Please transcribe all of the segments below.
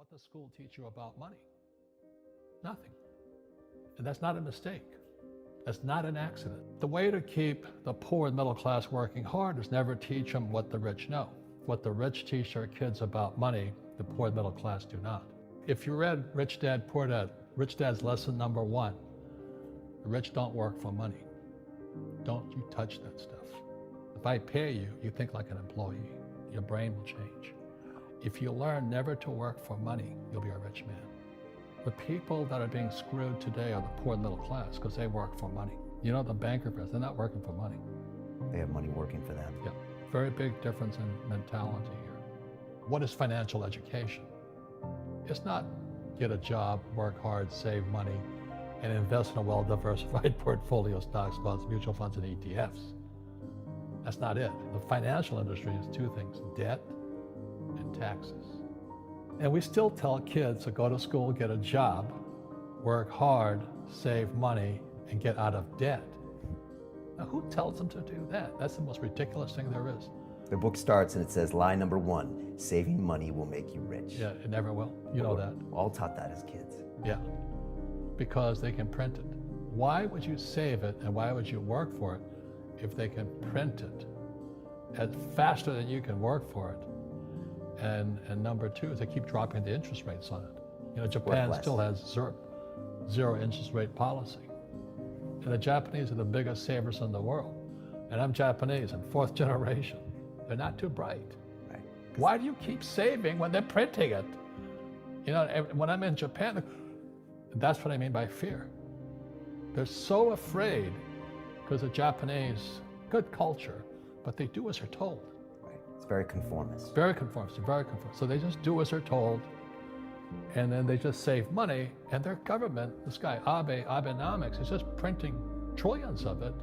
What does school teach you about money? Nothing. And that's not a mistake. That's not an accident. The way to keep the poor and middle class working hard is never teach them what the rich know. What the rich teach their kids about money, the poor and middle class do not. If you read Rich Dad, Poor Dad, Rich Dad's lesson number 1, the rich don't work for money. Don't you touch that stuff. If I pay you, you think like an employee. Your brain will change. If you learn never to work for money, you'll be a rich man. The people that are being screwed today are the poor and middle class because they work for money. You know, the bankruptcies, they're not working for money. They have money working for them. Yeah, very big difference in mentality here. What is financial education? It's not get a job, work hard, save money, and invest in a well-diversified portfolio of stocks, bonds, mutual funds, and ETFs. That's not it. The financial industry is 2 things, debt and taxes. And we still tell kids to go to school, get a job, work hard, save money, and get out of debt. Now, who tells them to do that? That's the most ridiculous thing there is. The book starts and it says, lie number 1, saving money will make you rich. Yeah, it never will. You know that. All taught that as kids. Yeah, because they can print it. Why would you save it and why would you work for it if they can print it faster than you can work for it? And number 2 is they keep dropping the interest rates on it. You know, Japan still has zero interest rate policy. And the Japanese are the biggest savers in the world. And I'm Japanese, I'm 4th generation. They're not too bright. Right. Why do you keep saving when they're printing it? You know, when I'm in Japan, that's what I mean by fear. They're so afraid because the Japanese, good culture, but they do as they're told. It's very conformist. Very conformist, very conformist. So they just do as they're told, and then they just save money, and their government, this guy Abenomics, is just printing trillions of it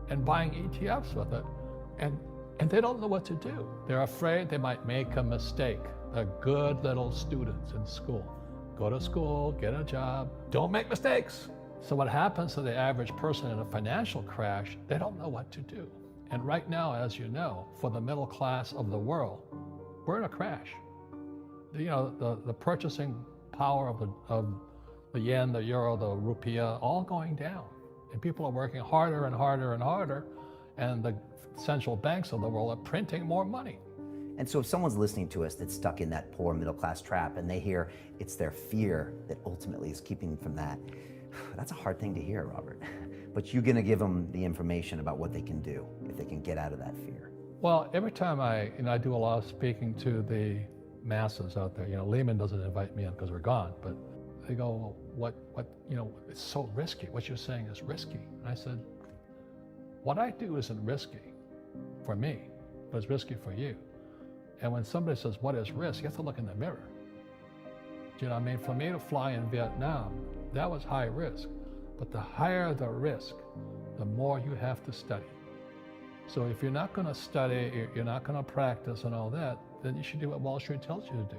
and buying ETFs with it, and they don't know what to do. They're afraid they might make a mistake. They're good little students in school. Go to school, get a job, don't make mistakes. So what happens to the average person in a financial crash, they don't know what to do. And right now, as you know, for the middle class of the world, we're in a crash. You know, the purchasing power of the yen, the euro, the rupiah, all going down. And people are working harder and harder and harder, and the central banks of the world are printing more money. And so if someone's listening to us that's stuck in that poor middle class trap and they hear it's their fear that ultimately is keeping them from that, that's a hard thing to hear, Robert. But you're going to give them the information about what they can do if they can get out of that fear. Well, every time I do a lot of speaking to the masses out there. You know, Lehman doesn't invite me in because we're gone, but they go, well, what, you know, it's so risky. What you're saying is risky. And I said, what I do isn't risky for me, but it's risky for you. And when somebody says, what is risk? You have to look in the mirror. Do you know what I mean? For me to fly in Vietnam, that was high risk. But the higher the risk, the more you have to study. So if you're not going to study, you're not going to practice and all that, then you should do what Wall Street tells you to do.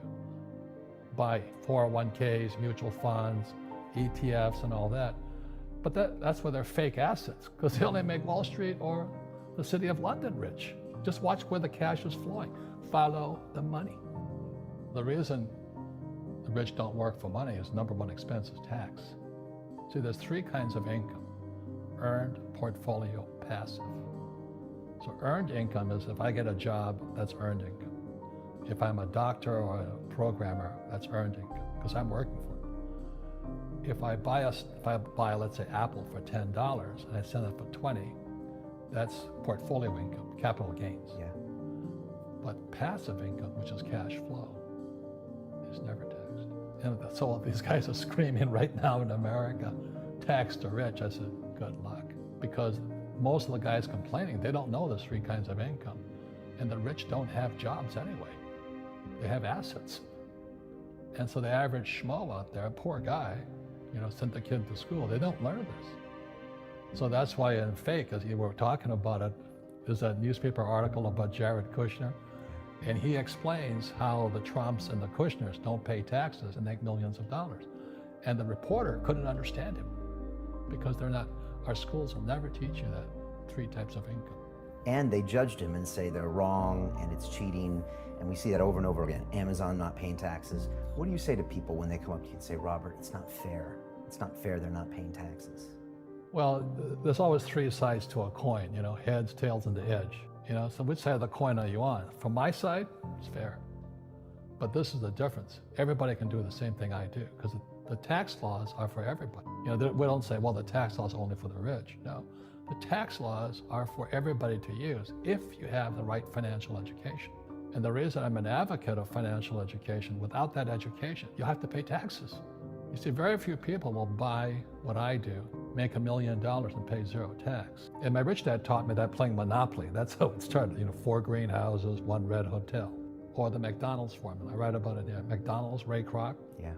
Buy 401ks, mutual funds, ETFs and all that. But that's where they're fake assets, because they only make Wall Street or the City of London rich. Just watch where the cash is flowing. Follow the money. The reason the rich don't work for money is number 1 expense is tax. See, there's 3 kinds of income: earned, portfolio, passive. So earned income is if I get a job, that's earned income. If I'm a doctor or a programmer, that's earned income because I'm working for it. If I buy, let's say, Apple for $10 and I sell it for 20, that's portfolio income, capital gains. Yeah. But passive income, which is cash flow, is never taxed. And so these guys are screaming right now in America, tax the rich. I said, good luck. Because most of the guys complaining, they don't know there's 3 kinds of income. And the rich don't have jobs anyway. They have assets. And so the average schmo out there, poor guy, you know, sent the kid to school, they don't learn this. So that's why in Fake, as you were talking about it, there's a newspaper article about Jared Kushner, and he explains how the Trumps and the Kushners don't pay taxes and make millions of dollars. And the reporter couldn't understand him because they're not, our schools will never teach you that 3 types of income. And they judged him and say they're wrong and it's cheating. And we see that over and over again. Amazon not paying taxes. What do you say to people when they come up to you and say, Robert, it's not fair. It's not fair they're not paying taxes. Well, there's always three sides to a coin, you know, heads, tails, and the edge. You know, so which side of the coin are you on? From my side, it's fair. But this is the difference. Everybody can do the same thing I do, because the tax laws are for everybody. You know, we don't say, well, the tax laws are only for the rich. No, the tax laws are for everybody to use if you have the right financial education. And the reason I'm an advocate of financial education, without that education, you have to pay taxes. You see, very few people will buy what I do, make $1 million and pay zero tax. And my rich dad taught me that playing Monopoly. That's how it started. You know, 4 greenhouses, 1 red hotel. Or the McDonald's formula. I write about it here. McDonald's, Ray Kroc. Yeah.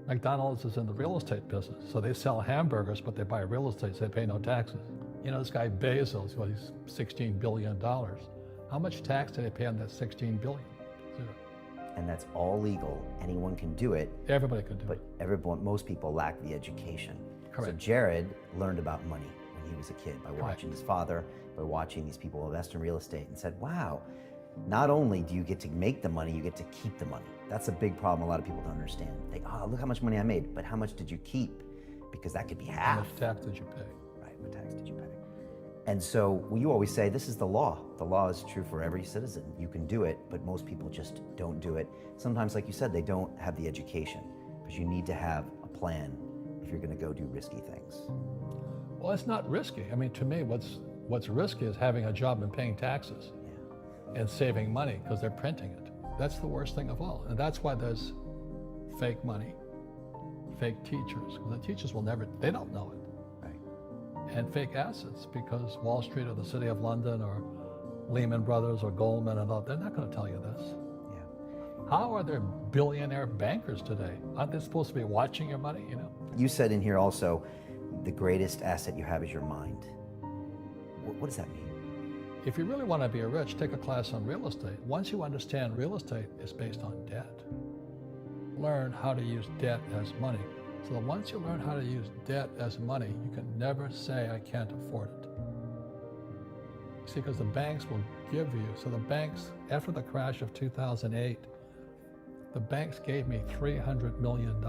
McDonald's is in the real estate business. So they sell hamburgers, but they buy real estate, so they pay no taxes. You know, this guy Bezos, well, he's $16 billion. How much tax did they pay on that $16 billion? Zero. And that's all legal. Anyone can do it. Everybody could do it. But most people lack the education. Correct. So Jared learned about money when he was a kid by watching his father, by watching these people invest in real estate, and said, wow, not only do you get to make the money, you get to keep the money. That's a big problem a lot of people don't understand. They, oh, look how much money I made, but how much did you keep? Because that could be half. How much tax did you pay? Right, what tax did you pay? And so you always say, this is the law. The law is true for every citizen. You can do it, but most people just don't do it. Sometimes, like you said, they don't have the education, because you need to have a plan if you're gonna go do risky things. Well, it's not risky. I mean, to me, what's risky is having a job and paying taxes. And saving money because they're printing it. That's the worst thing of all. And that's why there's fake money, fake teachers. The teachers will never, they don't know it. Right. And fake assets, because Wall Street or the City of London or Lehman Brothers or Goldman and all, they're not going to tell you this. Yeah. How are there billionaire bankers today? Aren't they supposed to be watching your money, you know? You said in here also, the greatest asset you have is your mind. What does that mean? If you really want to be rich, take a class on real estate. Once you understand real estate is based on debt, learn how to use debt as money. So that once you learn how to use debt as money, you can never say, I can't afford it. See, because the banks will give you, so the banks, after the crash of 2008, the banks gave me $300 million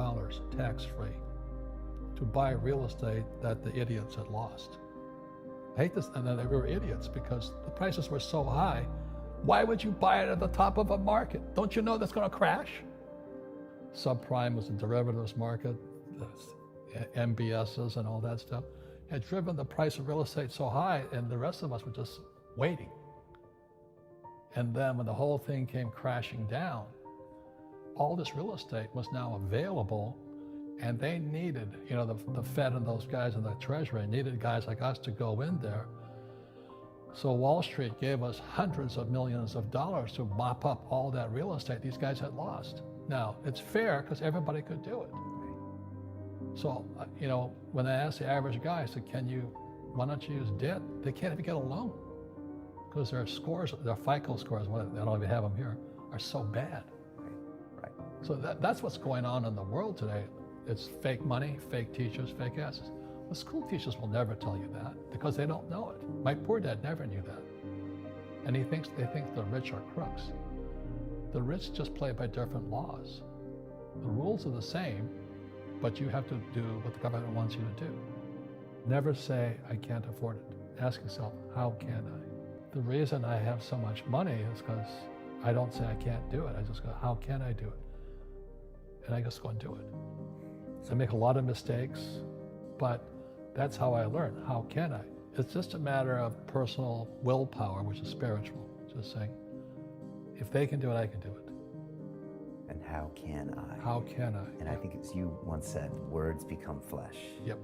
tax-free to buy real estate that the idiots had lost. I hate this, and then they were idiots because the prices were so high. Why would you buy it at the top of a market? Don't you know that's going to crash? Subprime was a derivatives market, MBSs and all that stuff had driven the price of real estate so high, and the rest of us were just waiting. And then when the whole thing came crashing down, all this real estate was now available. And they needed, you know, the Fed and those guys in the Treasury needed guys like us to go in there. So Wall Street gave us hundreds of millions of dollars to mop up all that real estate these guys had lost. Now, it's fair because everybody could do it. So, you know, when I asked the average guy, I said, why don't you use debt? They can't even get a loan because their scores, their FICO scores, I don't even have them here, are so bad. Right. So that's what's going on in the world today. It's fake money, fake teachers, fake assets. The school teachers will never tell you that because they don't know it. My poor dad never knew that. And they think the rich are crooks. The rich just play by different laws. The rules are the same, but you have to do what the government wants you to do. Never say, I can't afford it. Ask yourself, how can I? The reason I have so much money is because I don't say I can't do it. I just go, how can I do it? And I just go and do it. I make a lot of mistakes, but that's how I learn. How can I? It's just a matter of personal willpower, which is spiritual. Just saying, if they can do it, I can do it. And how can I? How can I? And I think as you once said, words become flesh. Yep.